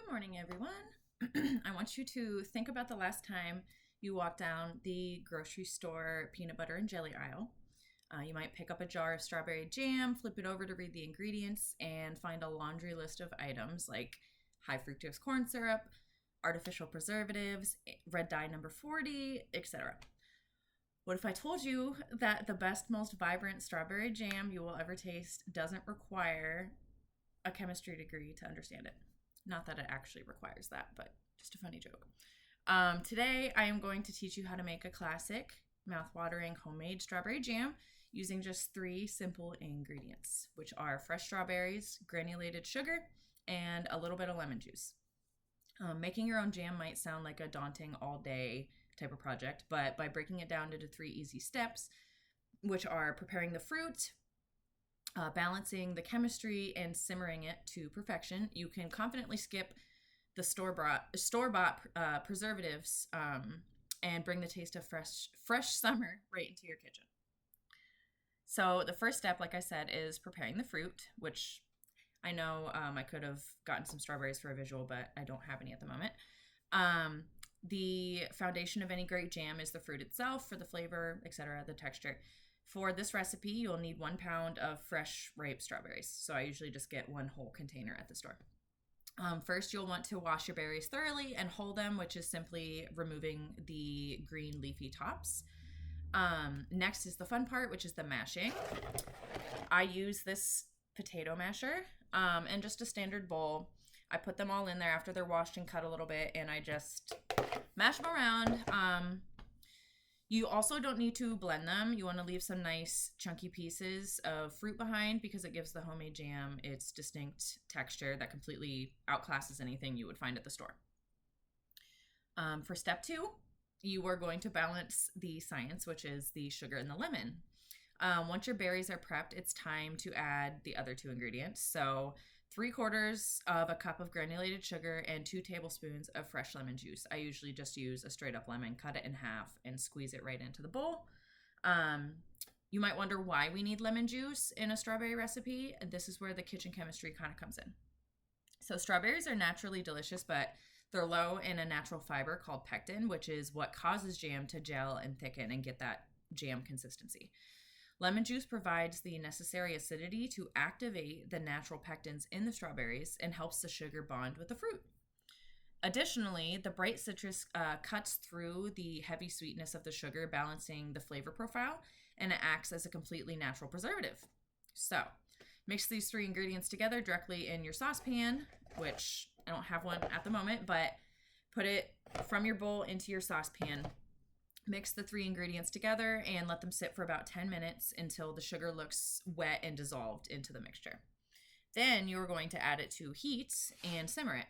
morning, everyone. I want you to think about the last time you walked down the grocery store peanut butter and jelly aisle. You might pick up a jar of strawberry jam, flip it over to read the ingredients, and find a laundry list of items like high fructose corn syrup, artificial preservatives, red dye number 40, etc. What if I told you that the best, most vibrant strawberry jam you will ever taste doesn't require a chemistry degree to understand it? Not that it actually requires that, but just a funny joke. Today, I am going to teach you how to make a classic, mouth-watering homemade strawberry jam using just 3 simple ingredients, which are fresh strawberries, granulated sugar, and a little bit of lemon juice. Making your own jam might sound like a daunting all-day type of project, but by breaking it down into 3 easy steps, which are preparing the fruit, balancing the chemistry, and simmering it to perfection, you can confidently skip the store-bought preservatives and bring the taste of fresh summer right into your kitchen. So the first step, like I said, is preparing the fruit, which I know I could have gotten some strawberries for a visual, but I don't have any at the moment. The foundation of any great jam is the fruit itself for the flavor, etc., the texture. For this recipe, you'll need 1 pound of fresh ripe strawberries. So I usually just get 1 whole container at the store. First, you'll want to wash your berries thoroughly and hull them, which is simply removing the green leafy tops. Next is the fun part, which is the mashing. I use this potato masher and just a standard bowl. I put them all in there after they're washed and cut a little bit, and I just mash them around. You also don't need to blend them. You want to leave some nice chunky pieces of fruit behind because it gives the homemade jam its distinct texture that completely outclasses anything you would find at the store. For step 2, you are going to balance the science, which is the sugar and the lemon. Once your berries are prepped, it's time to add the other 2 ingredients. So 3/4 of a cup of granulated sugar and 2 tablespoons of fresh lemon juice. I usually just use a straight up lemon, cut it in half, and squeeze it right into the bowl. You might wonder why we need lemon juice in a strawberry recipe. This is where the kitchen chemistry kind of comes in. So strawberries are naturally delicious, but they're low in a natural fiber called pectin, which is what causes jam to gel and thicken and get that jam consistency. Lemon juice provides the necessary acidity to activate the natural pectins in the strawberries and helps the sugar bond with the fruit. Additionally, the bright citrus cuts through the heavy sweetness of the sugar, balancing the flavor profile, and it acts as a completely natural preservative. So, mix these 3 ingredients together directly in your saucepan, which I don't have one at the moment, but put it from your bowl into your saucepan. Mix the 3 ingredients together and let them sit for about 10 minutes until the sugar looks wet and dissolved into the mixture. Then you're going to add it to heat and simmer it.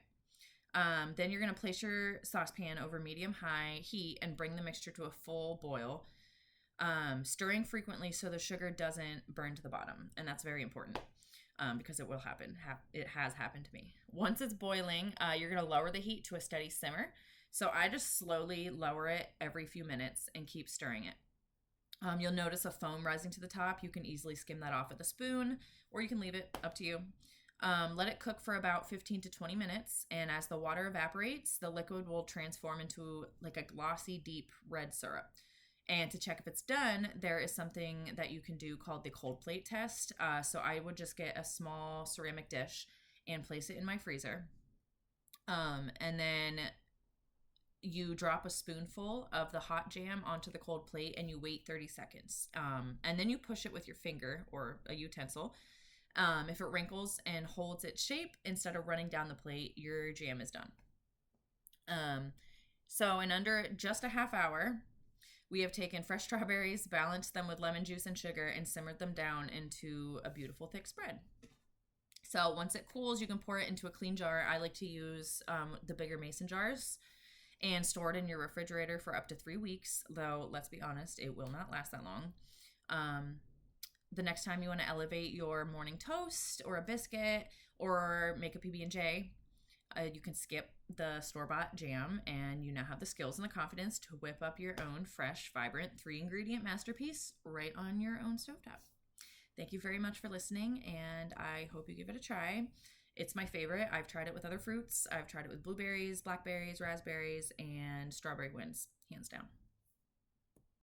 Then you're going to place your saucepan over medium-high heat and bring the mixture to a full boil, stirring frequently so the sugar doesn't burn to the bottom. And that's very important because it will happen. It has happened to me. Once it's boiling, you're going to lower the heat to a steady simmer. So I just slowly lower it every few minutes and keep stirring it. You'll notice a foam rising to the top. You can easily skim that off with a spoon, or you can leave it, up to you. Let it cook for about 15 to 20 minutes, and as the water evaporates, the liquid will transform into like a glossy, deep red syrup. And to check if it's done, there is something that you can do called the cold plate test. So I would just get a small ceramic dish and place it in my freezer. And then you drop a spoonful of the hot jam onto the cold plate and you wait 30 seconds. And then you push it with your finger or a utensil. If it wrinkles and holds its shape instead of running down the plate, your jam is done. So in under just a half hour, we have taken fresh strawberries, balanced them with lemon juice and sugar, and simmered them down into a beautiful thick spread. So once it cools, you can pour it into a clean jar. I like to use the bigger mason jars and store it in your refrigerator for up to 3 weeks, though let's be honest, it will not last that long. The next time you want to elevate your morning toast or a biscuit or make a PB&J, you can skip the store-bought jam, and you now have the skills and the confidence to whip up your own fresh, vibrant 3-ingredient masterpiece right on your own stovetop. Thank you very much for listening, and I hope you give it a try. It's my favorite. I've tried it with other fruits. I've tried it with blueberries, blackberries, raspberries, and strawberry wins, hands down.